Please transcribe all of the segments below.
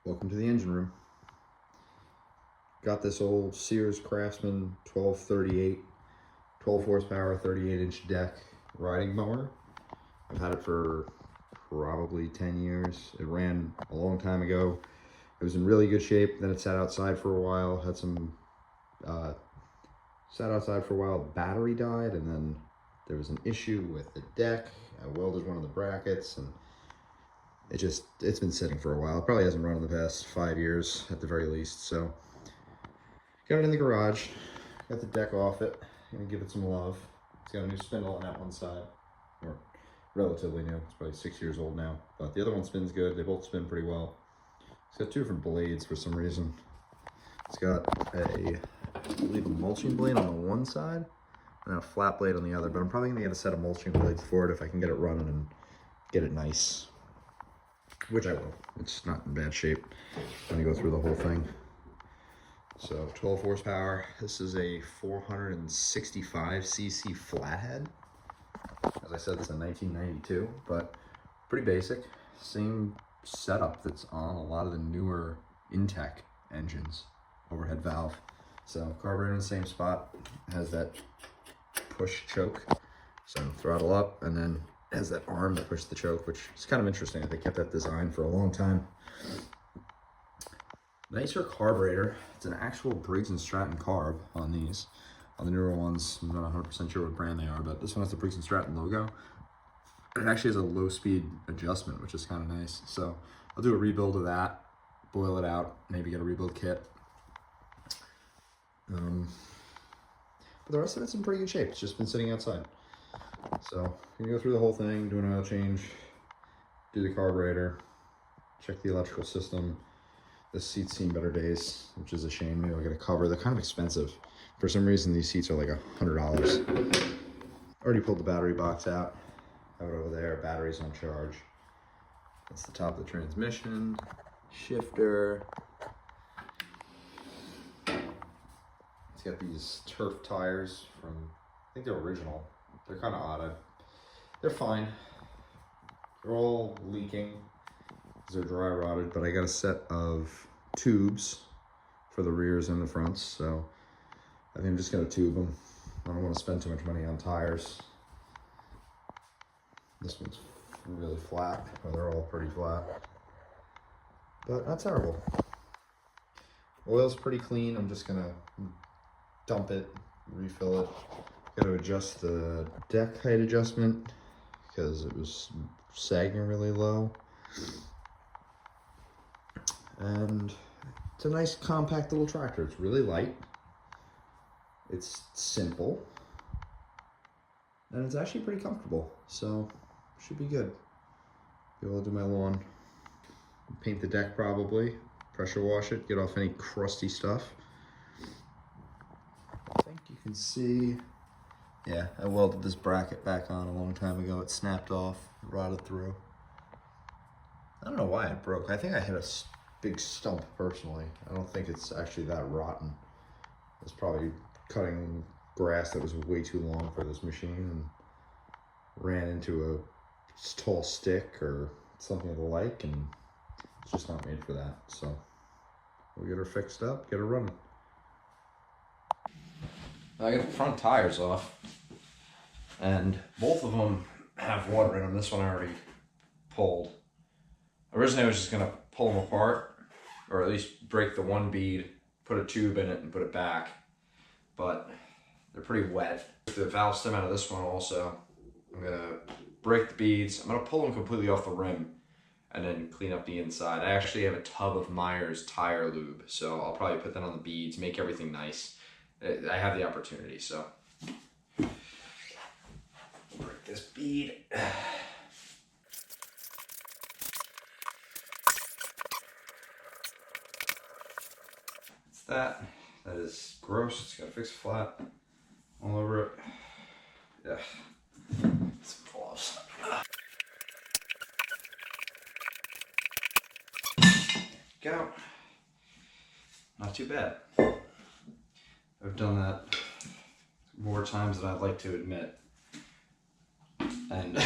Welcome to the engine room. Got this old Sears Craftsman 1238, 12 horsepower, 38-inch deck riding mower. I've had it for probably 10 years. It ran a long time ago. It was in really good shape. Then it sat outside for a while, had some, sat outside for a while, the battery died, and then there was an issue with the deck. I welded one of the brackets, and it's been sitting for a while. It probably hasn't run in the past 5 years at the very least. So got it in the garage, got the deck off it, gonna give it some love. It's got a new spindle on that one side, or relatively new. It's probably 6 years old now, but the other one spins good. They both spin pretty well. It's got two different blades for some reason. It's got I believe a mulching blade on the one side and a flat blade on the other, but I'm probably gonna get a set of mulching blades for it if I can get it running and get it nice, which I will. It's not in bad shape. I'm gonna go through the whole thing. So 12 horsepower. This is a 465cc flathead. As I said, this is a 1992, but pretty basic. Same setup that's on a lot of the newer Intech engines. Overhead valve. So carburetor in the same spot. Has that push choke. So throttle up, and then has that arm that pushes the choke, which is kind of interesting that they kept that design for a long time. Nicer carburetor. It's an actual Briggs & Stratton carb on these. On the newer ones, I'm not 100% sure what brand they are, but this one has the Briggs & Stratton logo. And it actually has a low speed adjustment, which is kind of nice. So I'll do a rebuild of that, boil it out, maybe get a rebuild kit. But the rest of it's in pretty good shape. It's just been sitting outside. So I'm gonna go through the whole thing, do an oil change, do the carburetor, check the electrical system. The seat's seen better days, which is a shame. Maybe I'll get a cover. They're kind of expensive. For some reason, these seats are like $100. Already pulled the battery box out. Have it over there. Battery's on charge. That's the top of the transmission. Shifter. It's got these turf tires from, I think they're original. They're kind of odd. They're fine. They're all leaking. They're dry rotted, but I got a set of tubes for the rears and the fronts, so I think I'm just gonna tube them. I don't want to spend too much money on tires. This one's really flat, well, they're all pretty flat, but not terrible. Oil's pretty clean. I'm just gonna dump it, refill it. Got to adjust the deck height adjustment because it was sagging really low. And it's a nice compact little tractor. It's really light. It's simple. And it's actually pretty comfortable. So should be good. Be able to do my lawn. Paint the deck probably. Pressure wash it. Get off any crusty stuff. I think you can see. Yeah, I welded this bracket back on a long time ago. It snapped off, rotted through. I don't know why it broke. I think I hit a big stump personally. I don't think it's actually that rotten. It's probably cutting grass that was way too long for this machine and ran into a tall stick or something of the like, and it's just not made for that. So we'll get her fixed up, get her running. I got the front tires off, and both of them have water in them. This one I already pulled. Originally I was just gonna pull them apart, or at least break the one bead, put a tube in it and put it back, but they're pretty wet. The valve stem out of this one also, I'm gonna break the beads. I'm gonna pull them completely off the rim and then clean up the inside. I actually have a tub of Meyer's tire lube, so I'll probably put that on the beads, make everything nice. I have the opportunity, so. Break this bead. That is gross. It's gotta fix flat all over it. Yeah, some gloves. Go. Not too bad. I've done that more times than I'd like to admit, and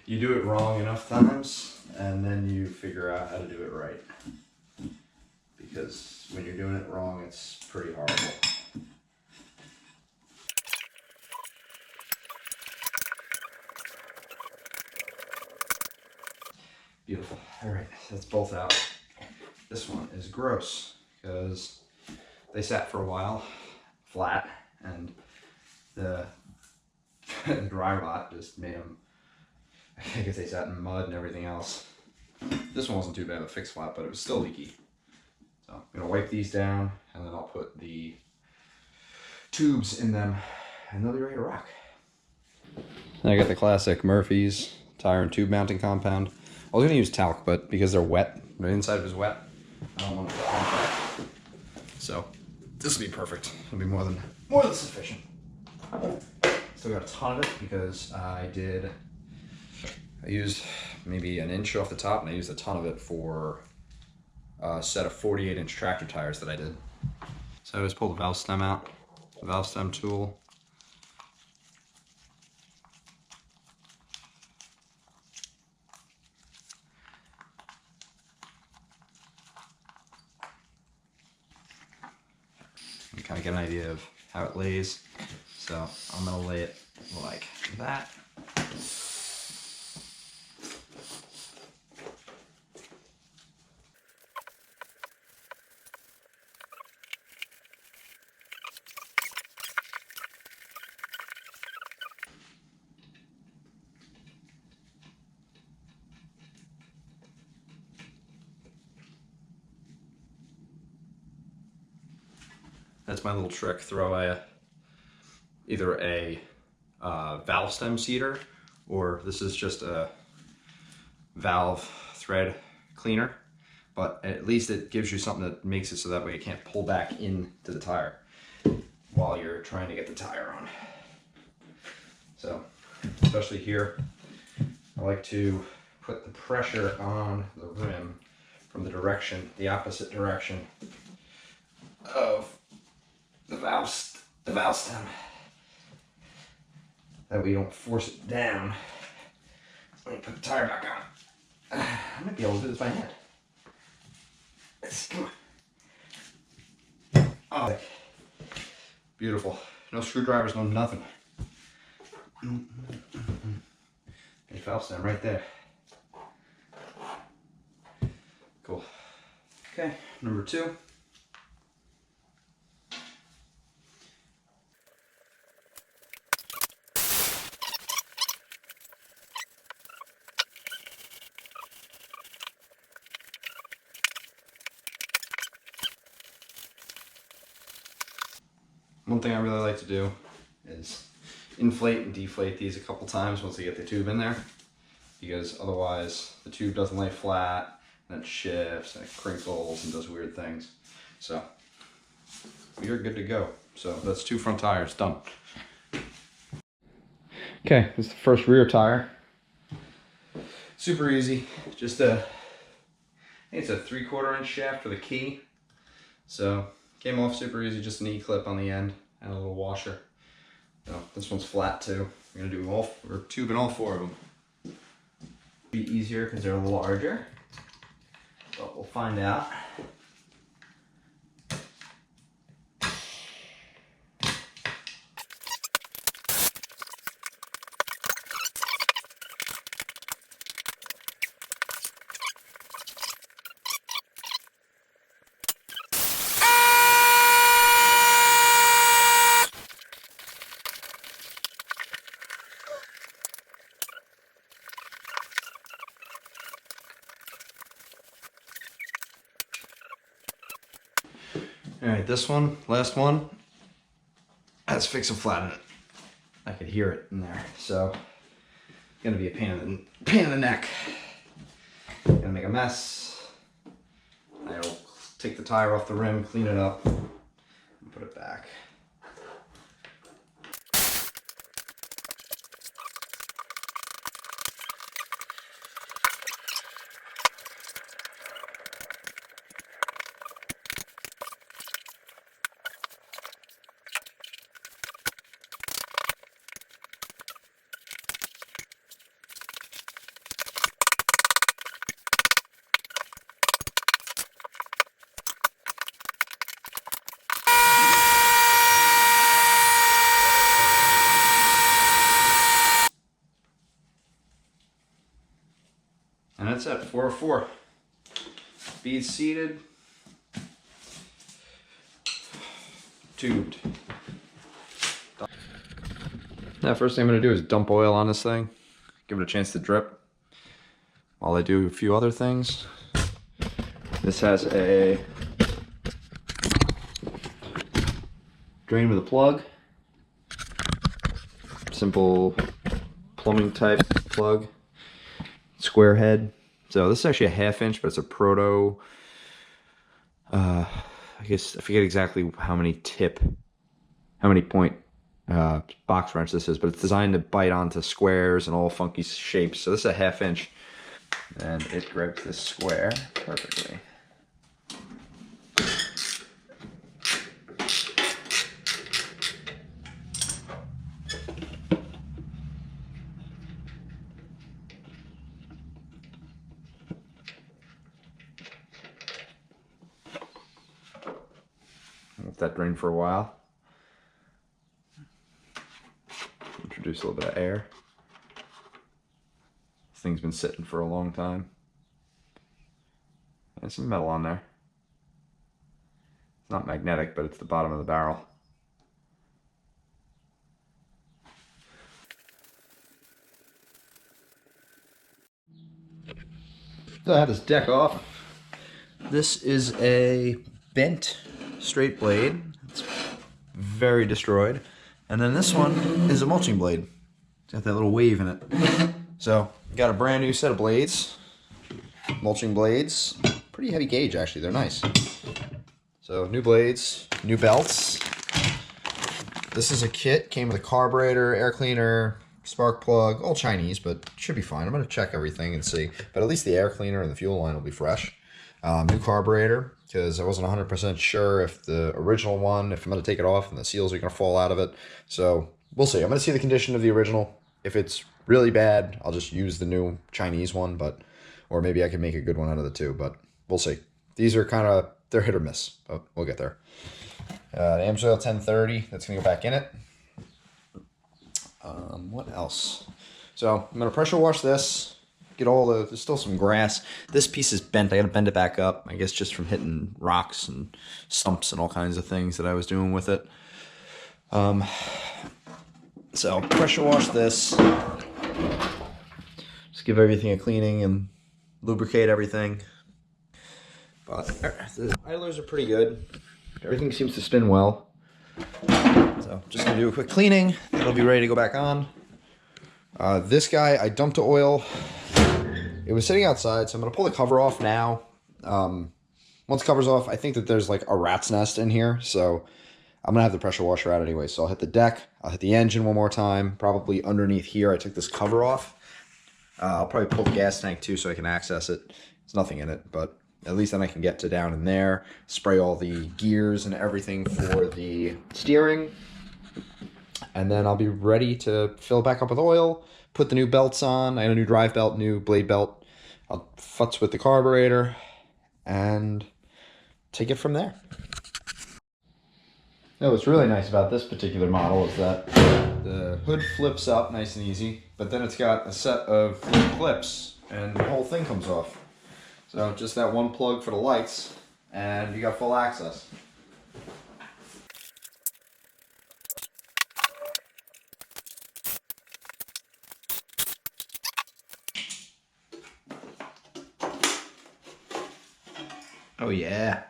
you do it wrong enough times and then you figure out how to do it right. because when you're doing it wrong, it's pretty horrible. Beautiful. All right, so that's both out. This one is gross because they sat for a while flat, and the dry rot just made them, I guess they sat in mud and everything else. This one wasn't too bad of a fix flat, but it was still leaky. So I'm gonna wipe these down, and then I'll put the tubes in them, and they'll be ready to rock. Then I got the classic Murphy's tire and tube mounting compound. I was gonna use talc, but because they're wet, the inside is wet, I don't want to put on. So this will be perfect. It'll be more than sufficient. Still got a ton of it because I used maybe an inch off the top, and I used a ton of it for a set of 48-inch tractor tires that I did. So I always pull the valve stem out, the valve stem tool. And kind of get an idea of how it lays. So I'm gonna lay it like that. That's my little trick. Throw either a valve stem seeder, or this is just a valve thread cleaner, but at least it gives you something that makes it so that way it can't pull back into the tire while you're trying to get the tire on. So, especially here, I like to put the pressure on the rim from the opposite direction of the valve stem. That way you don't force it down. Let me put the tire back on. I might be able to do this by hand. Come on. Oh, beautiful. No screwdrivers, no nothing. A valve stem right there. Cool. Okay, number 2. One thing I really like to do is inflate and deflate these a couple times once you get the tube in there, because otherwise the tube doesn't lay flat, and it shifts and it crinkles and does weird things. So you're good to go. So that's 2 front tires done. Okay, this is the first rear tire. Super easy. Just I think it's a 3/4 inch shaft for the key. So came off super easy, just an E-clip on the end and a little washer. So this one's flat too. We're gonna do we're tubing all 4 of them. Be easier because they're larger, but we'll find out. All right, this one, last one, has fix and flat in it. I could hear it in there, so it's gonna be a pain in the neck. Gonna make a mess. I'll take the tire off the rim, clean it up, and put it back. set, 404. Beads seated. Tubed. Now, first thing I'm going to do is dump oil on this thing. Give it a chance to drip. While I do a few other things. This has a drain with a plug. Simple plumbing type plug. Square head. So this is actually a 1/2 inch, but it's a proto. I guess I forget exactly how many point box wrench this is, but it's designed to bite onto squares and all funky shapes. So this is a 1/2 inch, and it grips this square perfectly. Let that drain for a while. Introduce a little bit of air. This thing's been sitting for a long time. There's some metal on there. It's not magnetic, but it's the bottom of the barrel. So I have this deck off. This is a bent straight blade. It's very destroyed. And then this one is a mulching blade. It's got that little wave in it. So, got a brand new set of blades. Mulching blades. Pretty heavy gauge, actually. They're nice. So, new blades, new belts. This is a kit. Came with a carburetor, air cleaner, spark plug. All Chinese, but should be fine. I'm going to check everything and see. But at least the air cleaner and the fuel line will be fresh. New carburetor, because I wasn't 100% sure if the original one, if I'm going to take it off and the seals are going to fall out of it. So we'll see. I'm going to see the condition of the original. If it's really bad, I'll just use the new Chinese one, or maybe I can make a good one out of the two, but we'll see. These are kind of, they're hit or miss, but we'll get there. The AMSOIL 1030, that's going to go back in it. What else? So I'm going to pressure wash this. Get all there's still some grass. This piece is bent. I got to bend it back up. I guess just from hitting rocks and stumps and all kinds of things that I was doing with it. So pressure wash this. Just give everything a cleaning and lubricate everything. But the idlers are pretty good. Everything seems to spin well. So just gonna do a quick cleaning. It'll be ready to go back on. This guy, I dumped the oil. It was sitting outside, so I'm going to pull the cover off now. Once the cover's off, I think that there's like a rat's nest in here, so I'm going to have the pressure washer out anyway. So I'll hit the deck, I'll hit the engine one more time, probably underneath here. I took this cover off. I'll probably pull the gas tank too so I can access it. There's nothing in it, but at least then I can get to down in there, spray all the gears and everything for the steering, and then I'll be ready to fill it back up with oil, put the new belts on. I have a new drive belt, new blade belt. I'll futz with the carburetor and take it from there. Now, what's really nice about this particular model is that the hood flips up nice and easy, but then it's got a set of clips and the whole thing comes off. So just that one plug for the lights and you got full access. Oh yeah.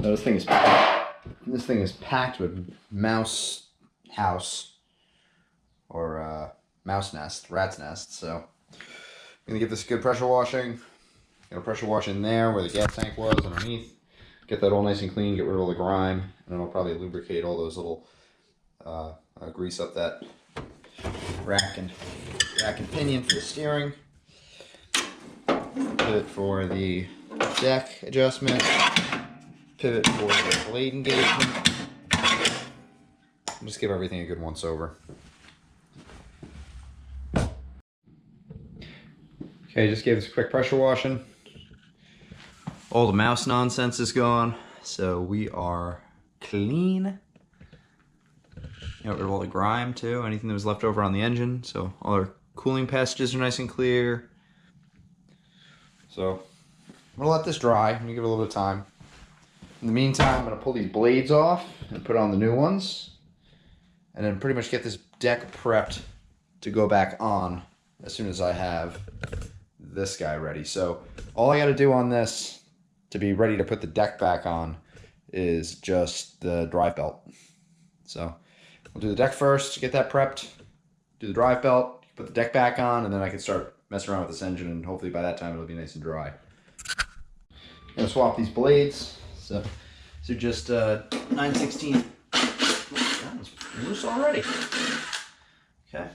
Now this thing is packed with mouse house or mouse nest, rat's nest. So I'm gonna give this a good pressure washing. Gonna pressure wash in there where the gas tank was underneath. get that all nice and clean, get rid of all the grime, and then I'll probably lubricate all those little, grease up that rack and pinion for the steering. Pivot for the deck adjustment. Pivot for the blade engagement. Just give everything a good once over. Okay, just gave this a quick pressure washing. All the mouse nonsense is gone, so we are clean. Got rid of all the grime too, anything that was left over on the engine. So all our cooling passages are nice and clear. So I'm gonna let this dry. I'm gonna give it a little bit of time. In the meantime, I'm gonna pull these blades off and put on the new ones, and then pretty much get this deck prepped to go back on as soon as I have this guy ready. So all I gotta do on this to be ready to put the deck back on is just the drive belt. So we'll do the deck first, get that prepped, do the drive belt, put the deck back on, and then I can start messing around with this engine, and hopefully by that time it'll be nice and dry. I'm gonna swap these blades. So just 9/16. That was loose already. Okay,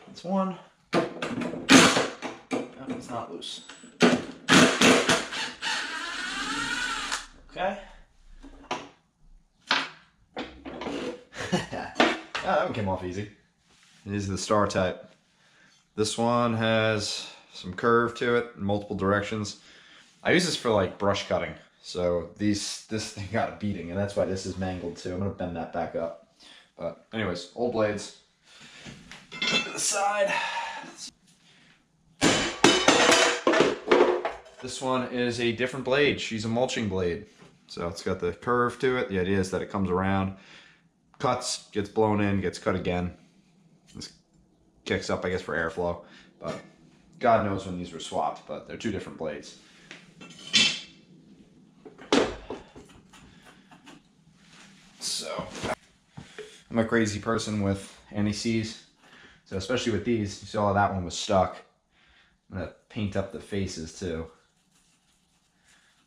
that's one. Oh, it's not loose. Okay. That one came off easy. These are the star type. This one has some curve to it in multiple directions. I use this for like brush cutting. So this thing got a beating, and that's why this is mangled too. I'm gonna bend that back up. But anyways, old blades. To the side. This one is a different blade. She's a mulching blade. So it's got the curve to it. The idea is that it comes around, cuts, gets blown in, gets cut again. This kicks up, I guess, for airflow. But God knows when these were swapped, but they're two different blades. So I'm a crazy person with anti-seize. So especially with these, you saw how that one was stuck. I'm gonna paint up the faces too.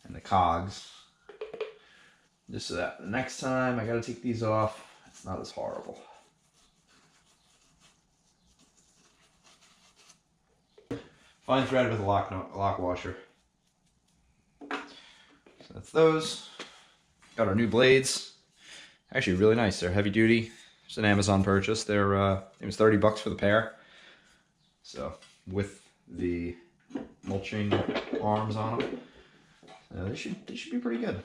And the cogs. Just so that the next time I gotta take these off, it's not as horrible. Fine thread with a lock washer. So that's those. Got our new blades. Actually really nice. They're heavy duty. It's an Amazon purchase. They're it was 30 bucks for the pair. So with the mulching arms on them, they should be pretty good.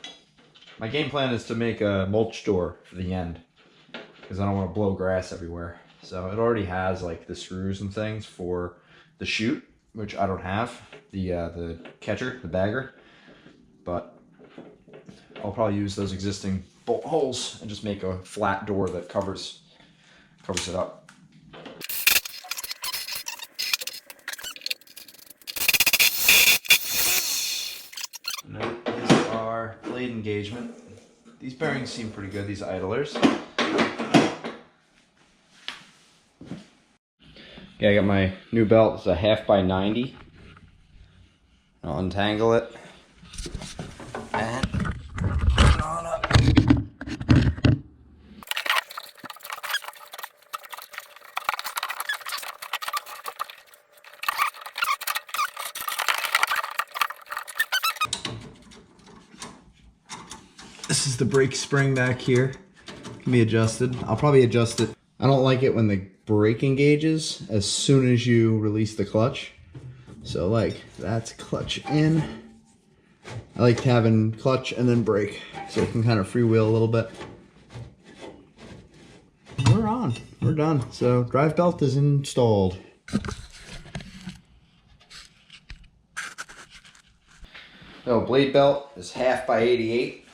My game plan is to make a mulch door for the end, because I don't want to blow grass everywhere. So it already has like the screws and things for the chute, which I don't have, the catcher, the bagger, but I'll probably use those existing bolt holes and just make a flat door that covers it up. And then these are blade engagement. These bearings seem pretty good, these idlers. Okay, I got my new belt. It's a 1/2 by 90. I'll untangle it and put it on up. This is the brake spring back here. It can be adjusted. I'll probably adjust it. I don't like it when the brake engages as soon as you release the clutch. So like that's clutch in. I like having clutch and then brake so it can kind of freewheel a little bit. We're on. We're done. So drive belt is installed. So blade belt is 1/2 by 88.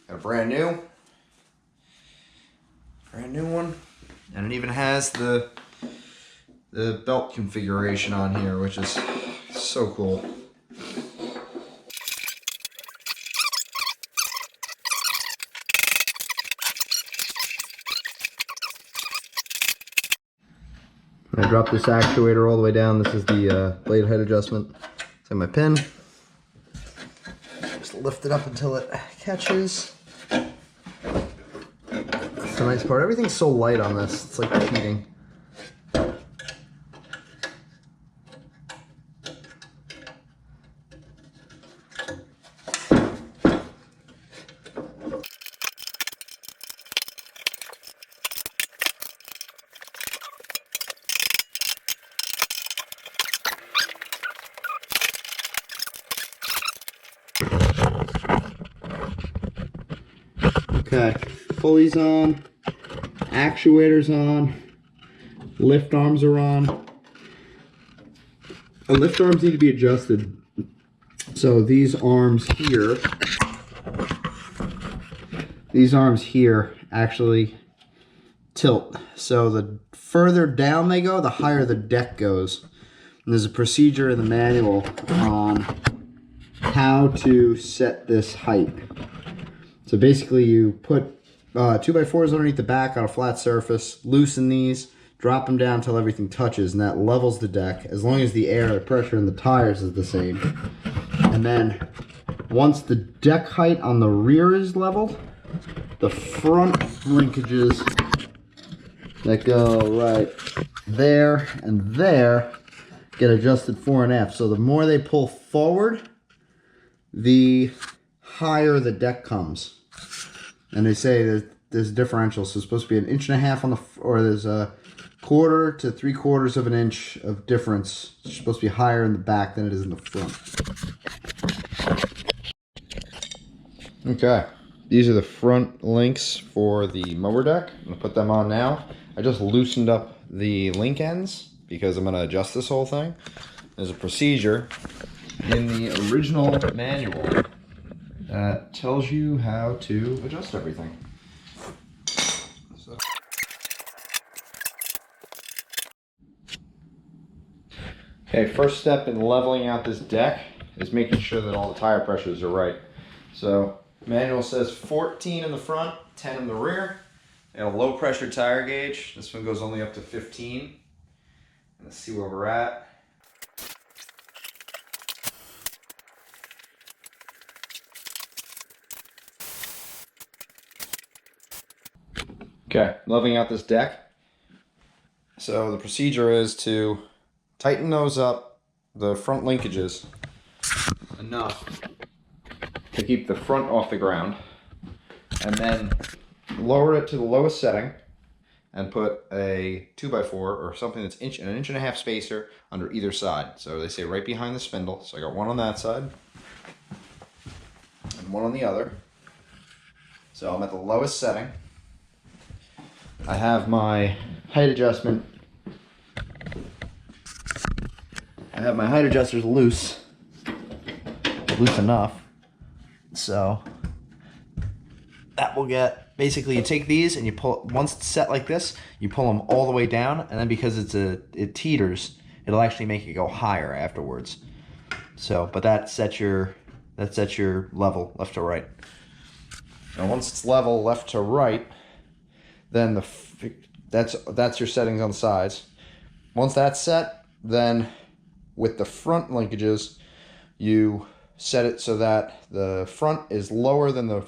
Got a brand new one, and it even has the belt configuration on here, which is so cool. I dropped this actuator all the way down. This is the blade head adjustment. It's in my pin. Just lift it up until it catches. That's the nice part. Everything's so light on this. It's like cheating. Okay, pulleys on, actuators on, lift arms are on. The lift arms need to be adjusted. So these arms here actually tilt. So the further down they go, the higher the deck goes. And there's a procedure in the manual on how to set this height. So basically you put 2x4s underneath the back on a flat surface, loosen these, drop them down until everything touches, and that levels the deck as long as the air pressure in the tires is the same. And then once the deck height on the rear is leveled, the front linkages that go right there and there get adjusted fore and aft. So the more they pull forward, the higher the deck comes. And they say that there's differential, so it's supposed to be 1.5 inches on the, or there's a 1/4 to 3/4 of an inch of difference. It's supposed to be higher in the back than it is in the front. Okay, these are the front links for the mower deck. I'm gonna put them on now. I just loosened up the link ends because I'm gonna adjust this whole thing. There's a procedure in the original manual that tells you how to adjust everything. So. Okay, first step in leveling out this deck is making sure that all the tire pressures are right. So, manual says 14 in the front, 10 in the rear. And a low pressure tire gauge. This one goes only up to 15. Let's see where we're at. Okay, leveling out this deck. So the procedure is to tighten those up, the front linkages, enough to keep the front off the ground, and then lower it to the lowest setting and put a 2x4 or something that's an 1.5 inch spacer under either side. So they say right behind the spindle. So I got one on that side and one on the other. So I'm at the lowest setting. I have my height adjustment. I have my height adjusters loose enough. So that will get, basically you take these and you pull, once it's set like this, you pull them all the way down, and then because it teeters, it'll actually make it go higher afterwards. So, but that sets your level left to right. And once it's level left to right, then that's your settings on the sides. Once that's set, then with the front linkages, you set it so that the front is lower than the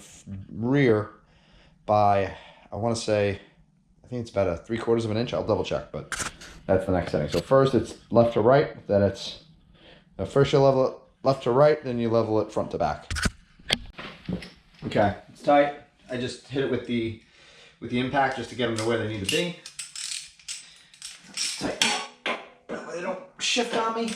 rear by, I want to say, I think it's about 3/4 of an inch. I'll double check, but that's the next setting. So first it's left to right, then it's, first you level it left to right, then you level it front to back. Okay, it's tight. I just hit it with the impact just to get them to where they need to be. Tight. That way they don't shift on me.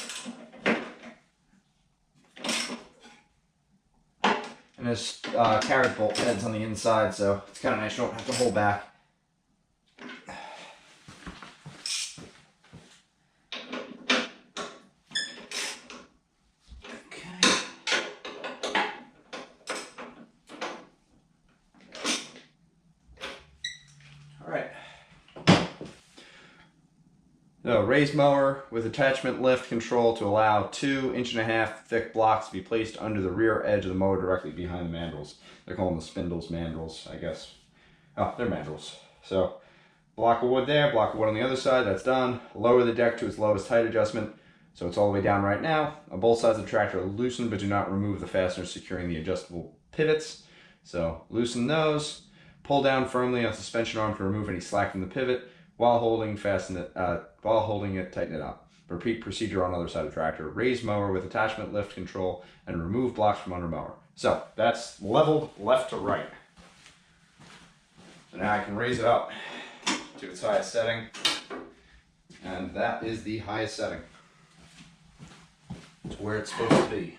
And there's carrot bolt heads on the inside, so it's kind of nice. You don't have to hold back. So, raised mower with attachment lift control to allow 2.5 inch thick blocks to be placed under the rear edge of the mower directly behind the mandrels. They're calling the spindles mandrels, I guess. Oh, they're mandrels. So, block of wood there, block of wood on the other side, that's done. Lower the deck to its lowest height adjustment. So it's all the way down right now. On both sides of the tractor are loosened, but do not remove the fasteners securing the adjustable pivots. So loosen those, pull down firmly on suspension arm to remove any slack from the pivot. While holding it, tighten it up. Repeat procedure on other side of the tractor. Raise mower with attachment lift control and remove blocks from under mower. So that's leveled left to right. So now I can raise it up to its highest setting, and that is the highest setting. It's where it's supposed to be.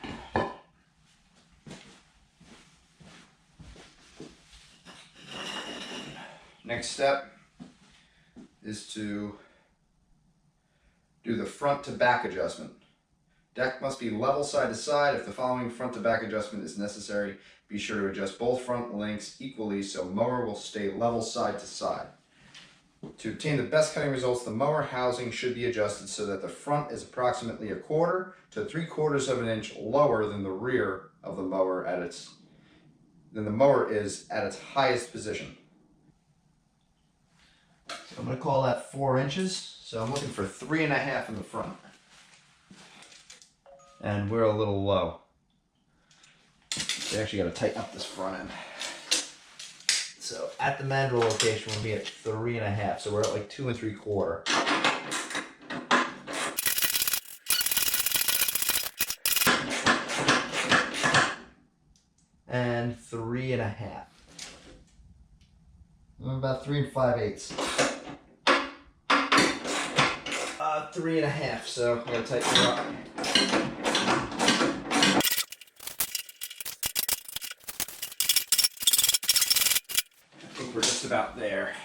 Next step is to do the front to back adjustment. Deck must be level side to side. If the following front to back adjustment is necessary, be sure to adjust both front lengths equally so mower will stay level side to side. To obtain the best cutting results, the mower housing should be adjusted so that the front is approximately 1/4 to 3/4 of an inch lower than the rear of the mower than the mower is at its highest position. So I'm going to call that 4 inches. So I'm looking for 3.5 in the front. And we're a little low. We actually got to tighten up this front end. So at the mandrel location, we'll be at 3.5. So we're at like 2 3/4. And 3.5. I'm about 3 5/8. 3.5. So I'm gonna tighten it up. We're just about there.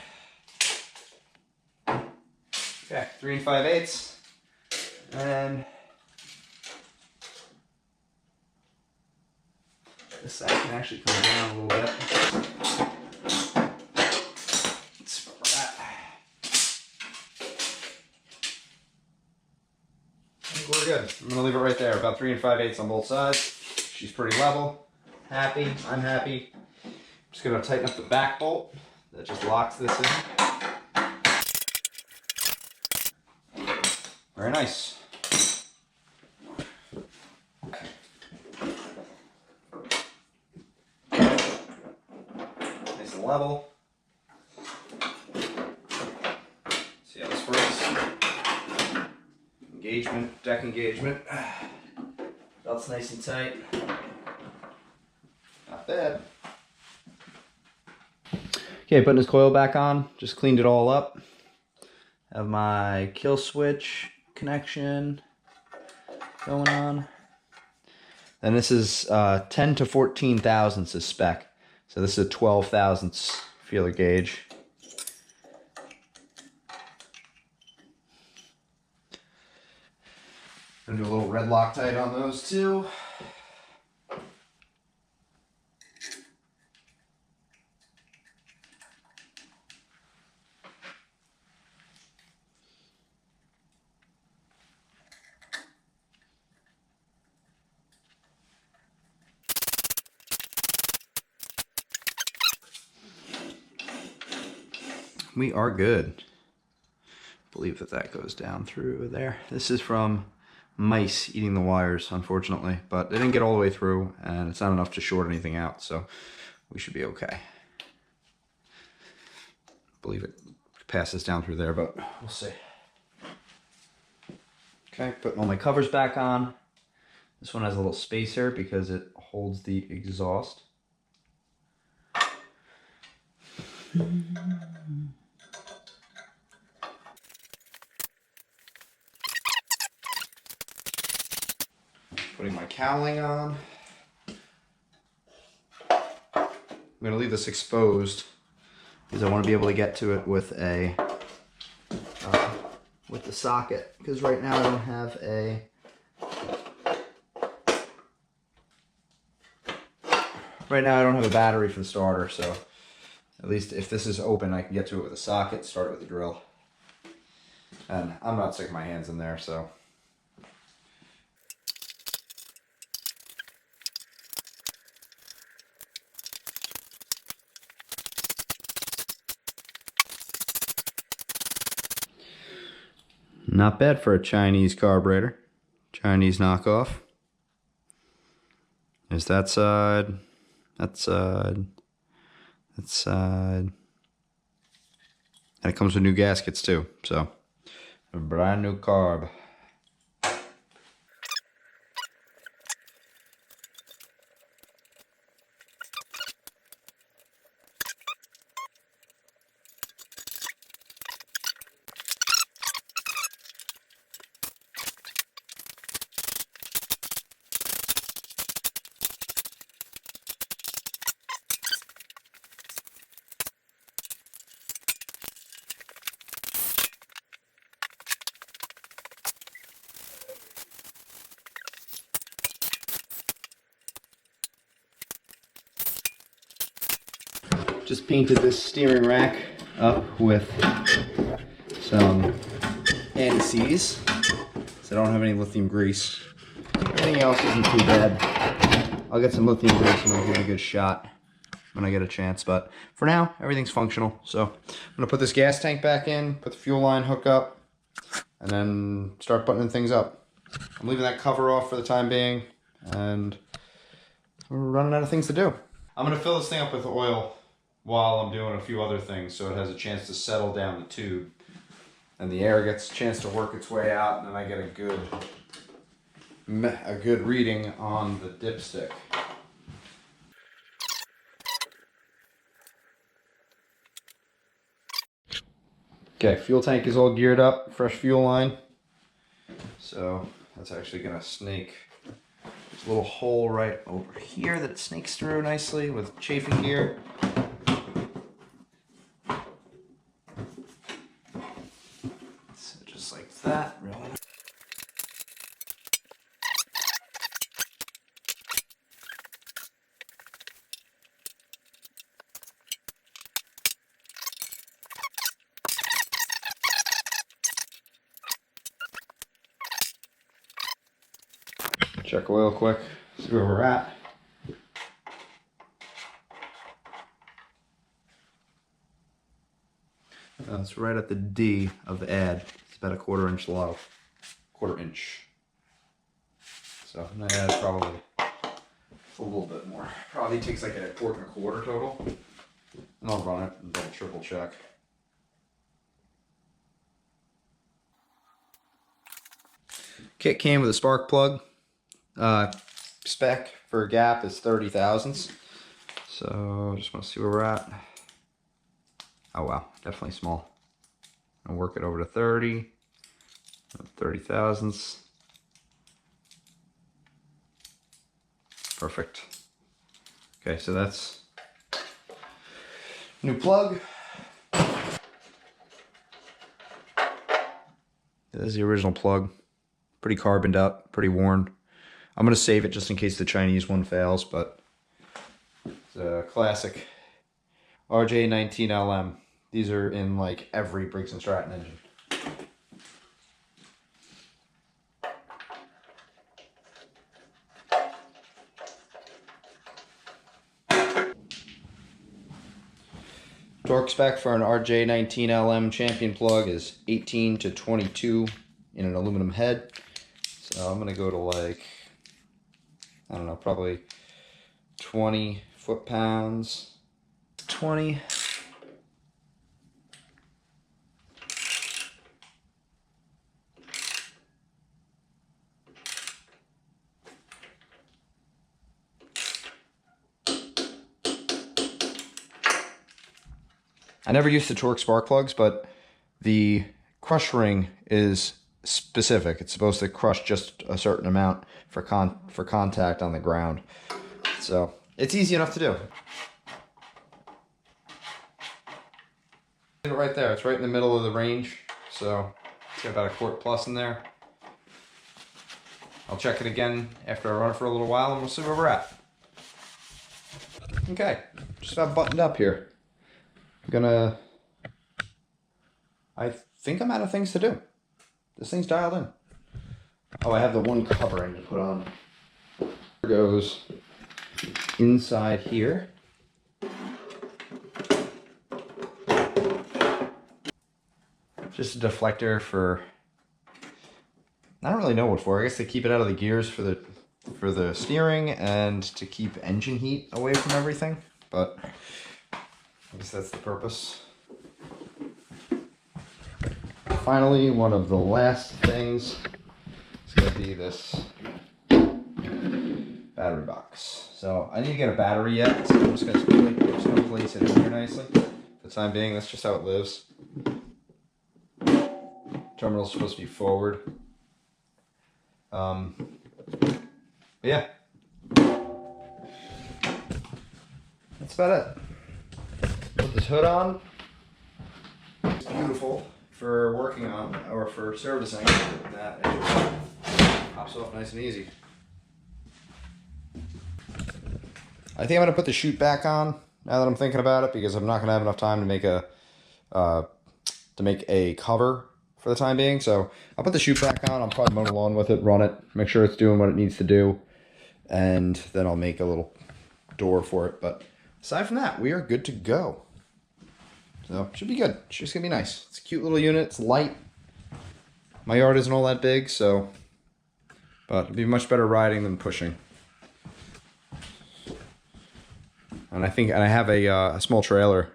Okay, 3 5/8, and this side can actually come down a little bit. Let's go for that. I think we're good. I'm gonna leave it right there, about 3 5/8 on both sides. She's pretty level. Happy. I'm happy. Just going to tighten up the back bolt that just locks this in. Very nice. Nice and level. See how this works. Engagement, deck engagement. Belt's nice and tight. Not bad. Okay, putting this coil back on, just cleaned it all up. Have my kill switch connection going on. And this is 10 to 14 thousandths is spec. So this is a 12 thousandths feeler gauge. Gonna do a little red Loctite on those too. We are good. I believe that goes down through there. This is from mice eating the wires, unfortunately, but they didn't get all the way through, and it's not enough to short anything out, so we should be okay. I believe it passes down through there, but we'll see. Okay, putting all my covers back on. This one has a little spacer because it holds the exhaust. Putting my cowling on. I'm going to leave this exposed because I want to be able to get to it with a with the socket, because right now I don't have a battery for the starter, so at least if this is open I can get to it with a socket, start it with a drill. And I'm not sticking my hands in there, so not bad for a Chinese carburetor. Chinese knockoff. There's that side, that side, that side. And it comes with new gaskets too, so a brand new carb. Just painted this steering rack up with some anti-seize, so I don't have any lithium grease. Everything else isn't too bad. I'll get some lithium grease and I'll give it a good shot when I get a chance, but for now, everything's functional. So I'm gonna put this gas tank back in, put the fuel line hook up, and then start buttoning things up. I'm leaving that cover off for the time being, and we're running out of things to do. I'm gonna fill this thing up with oil while I'm doing a few other things, so it has a chance to settle down the tube and the air gets a chance to work its way out, and then I get a good reading on the dipstick. Okay, fuel tank is all geared up, fresh fuel line. So that's actually gonna snake. There's a little hole right over here that it snakes through nicely with chafing gear. Just like that, really. Check oil quick, see where we're at. It's right at the D of the ad. It's about a 1/4 inch low. 1/4 inch. So I'm gonna add probably a little bit more. Probably takes like 1/4 total. And I'll run it and double triple check. Kit came with a spark plug. Spec for a gap is 30 thousandths. So just want to see where we're at. Oh wow, definitely small. I'll work it over to 30 thousandths. Perfect. Okay, so that's new plug. This is the original plug. Pretty carboned up, pretty worn. I'm gonna save it just in case the Chinese one fails, but it's a classic RJ19LM. These are in like every Briggs & Stratton engine. Torque spec for an RJ19LM champion plug is 18 to 22 in an aluminum head. So I'm gonna go to like, I don't know, probably 20 foot-pounds. 20. I never used to torque spark plugs, but the crush ring is specific. It's supposed to crush just a certain amount for contact on the ground. So it's easy enough to do. Right there, it's right in the middle of the range. So it's got about 1/4 plus in there. I'll check it again after I run it for a little while and we'll see where we're at. Okay, just about buttoned up here. I think I'm out of things to do. This thing's dialed in. Oh, I have the one covering to put on. It goes inside here. Just a deflector for I don't really know what for. I guess to keep it out of the gears for the steering and to keep engine heat away from everything. But I guess that's the purpose. Finally, one of the last things is going to be this battery box. So I need to get a battery yet, so I'm just going to place it in here nicely. For the time being, that's just how it lives. Terminal's supposed to be forward. Yeah. That's about it. Put this hood on. It's beautiful for working on, or for servicing. That it just pops off nice and easy. I think I'm gonna put the chute back on now that I'm thinking about it, because I'm not gonna have enough time to make a cover for the time being. So I'll put the chute back on. I'll probably mow the lawn with it, run it, make sure it's doing what it needs to do, and then I'll make a little door for it. But aside from that, we are good to go. So should be good. It's just gonna be nice. It's a cute little unit. It's light. My yard isn't all that big, so, but it'd be much better riding than pushing. And I have a small trailer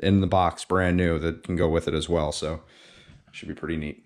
in the box, brand new, that can go with it as well. So it should be pretty neat.